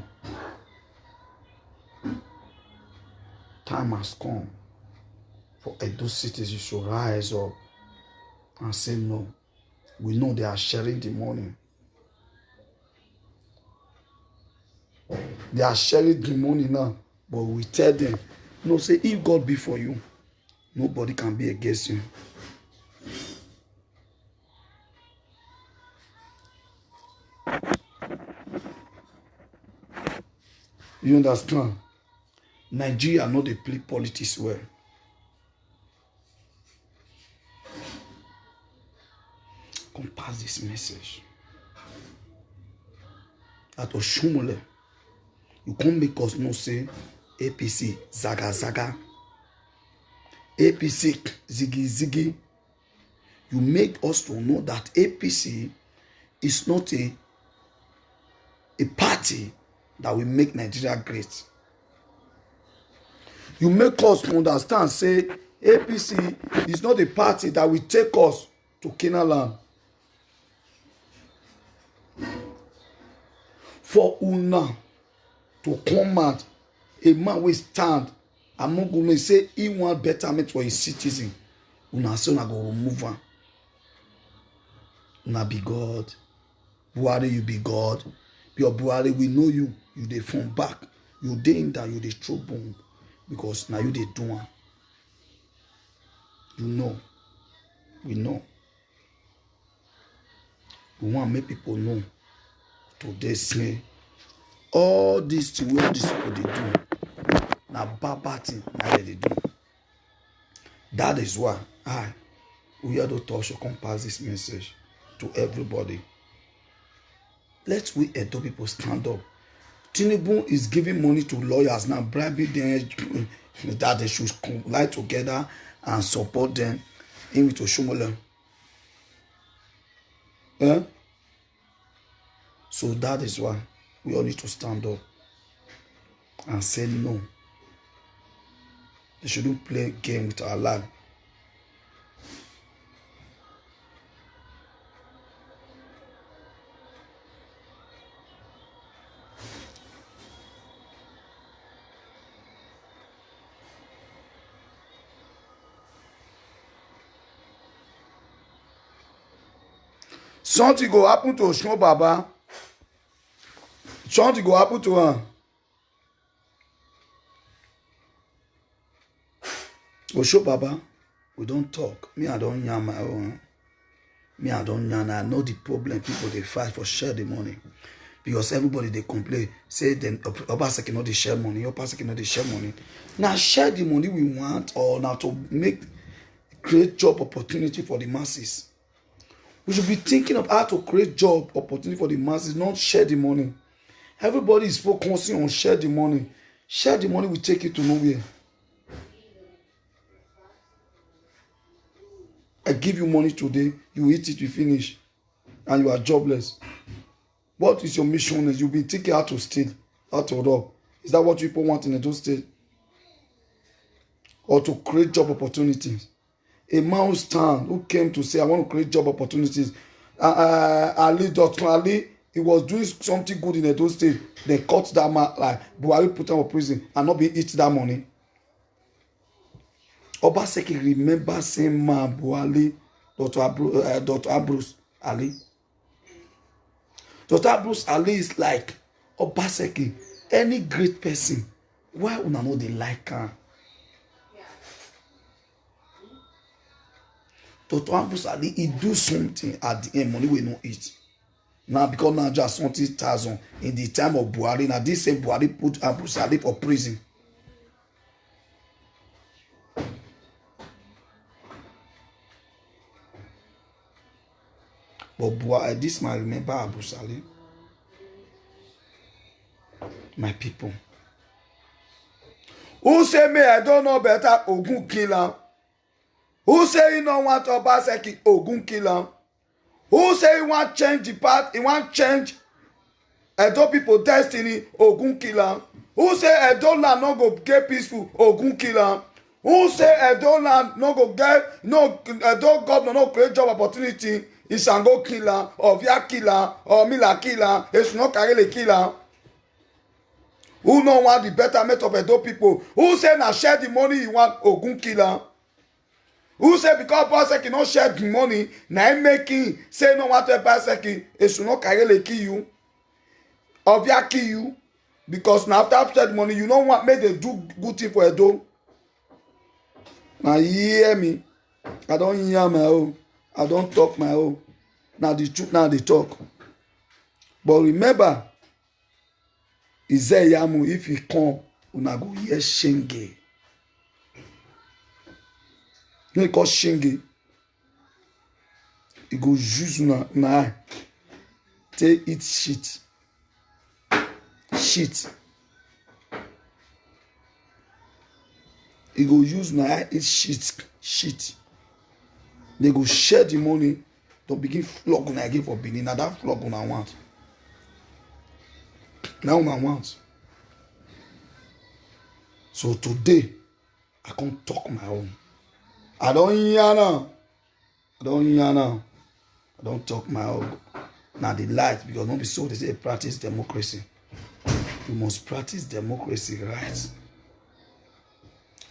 Time has come for Edo citizens to rise up and say no. We know they are sharing the money. They are sharing the money now, but we tell them, no, say if God be for you, nobody can be against you. You understand? Nigeria know they play politics well. Come pass this message. At Oshomole, you can't make us know say APC zaga zaga. APC ziggy ziggy. You make us to know that APC is not a party that will make Nigeria great. You make us understand, say, APC is not a party that will take us to Canaan land. For una to come out, a man will stand among them and say he want betterment for his citizen. Una say una go remove am. Una be God. Buhari, you be God. Your Buhari, we know you. You dey phone back. You dey in that, you dey throw bomb. Because now you dey do one. You know. We know. We want to make people know. Today, say, all these things, what these people they do, now bad thing, now they do. That is why we are to touch or come pass this message to everybody. Let we Edo people stand up. Tinubu is giving money to lawyers now, bribing them that they should lie together and support them in with Oshomole. So that is why we all need to stand up and say no. They shouldn't play a game with our life. Something go happen to Osun Baba. Something go happen to her. Osun Baba, we don't talk. Me, I don't yarn my own. Me, I don't yarn. I know the problem. People they fight for share the money. Because everybody they complain. Say then Obaseki know they share money. Obaseki know they share money. Now share the money we want or now to create job opportunity for the masses. We should be thinking of how to create job opportunity for the masses, not share the money. Everybody is focusing on share the money. Share the money will take you to nowhere. I give you money today, you eat it, you finish, and you are jobless. What is your mission? You'll be thinking how to steal, how to rob. Is that what people want in Edo State? Or to create job opportunities? A man who stand, who came to say, I want to create job opportunities. Dr. Ali, he was doing something good in Edo State. They caught that man, like Buhari put him in prison and not be eat that money. Obaseki remember saying man Buhari, Dr. Ambrose Ali. Dr. Ambrose Ali is like Obaseki, any great person. Why una know they like her? Dr. Ambrose Ali, he do something at the end, money we no eat. Now because now just 20,000 in the time of Buhari. Now this same Buhari put Ambrose Ali for prison. But Buhari, this man remember Ambrose Ali. My people. Who say me I don't know better? Ogun kill him. Who say he don't want Obaseki? Ogun kill him. Who say he want change the path? He want change Edo people destiny? Ogun kill him. Who say Edo land no go get peaceful? Ogun kill him. Who say Edo land no go get no Edo governor no create job opportunity? Isango kill him, or Via kill him, or Mila kill him, Esuno Karele kill him. Who no want the betterment of Edo people? Who say na share the money you want? Ogun kill him. Who say because Obaseki no share the money, na him making say no want to Obaseki, Esuno Karele kill you, or Via kill you, because now after share the money, you don't want make they do good thing for Edo. Now you hear me? I don't hear my own. I don't talk my own. Now the truth, now they talk. But remember, Izeyamu, if he come, una go hear shenge. You know call shenge. He go use una eye. Take eat shit. Shit. He go use una eye eat shit. They go share the money to begin flog una again for Benin. Now that flog una want. Now una want. So today, I can't talk my own. I don't hear now. I don't talk my own. Now the light, because not be so they say practice democracy. We must practice democracy, right?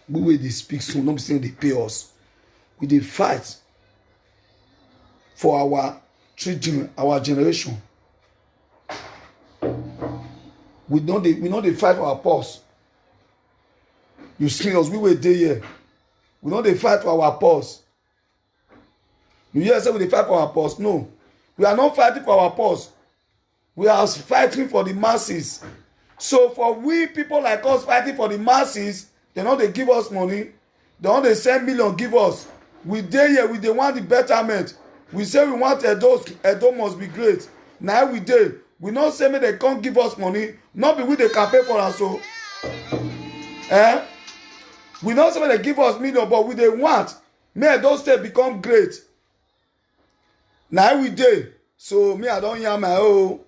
We way they speak so, not be saying they pay us. We dey fight for our our generation. We know they fight for our pulse. You see us, we were there here. We know they fight for our pulse. You hear say we fight for our pulse? No. We are not fighting for our pulse. We are fighting for the masses. So for we people like us fighting for the masses, they know they give us money. They know they send million give us. We dey here, we dey want the betterment. We say we want Edo must be great. Now we dey. We not say me they can't give us money. Not be we they campaign for us so. We not say they give us million, but we they want. May Edo State become great. Now we dey. So me I don't hear my own.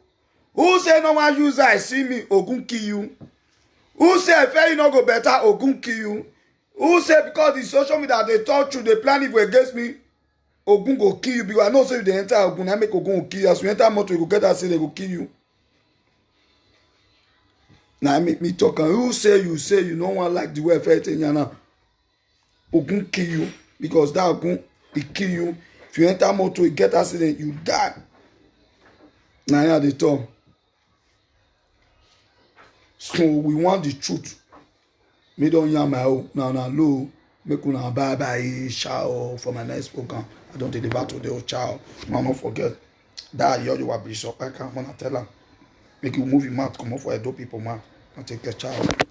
Who say no one user I see me Ogun kill you? Who say if you no go better Ogun kill you? Who say because the social media they talk through they plan if against me Ogun go kill you? Because I know say if they enter Ogun I make Ogun go kill you. As we enter motor you go get that say they go kill you. Now make me talk and who say you no one like the way fighting yana Ogun kill you because that Ogun he kill you. If you enter motor you get accident you die. Now here they talk. So we want the truth. Me don't hear my own. Now low. Make una bye ciao for my next program. I don't deliver to the old child. Man, don't forget. That year you are bishop. I can't wanna tell her. Make you move your mouth, come up for Edo people, man. And take care, child.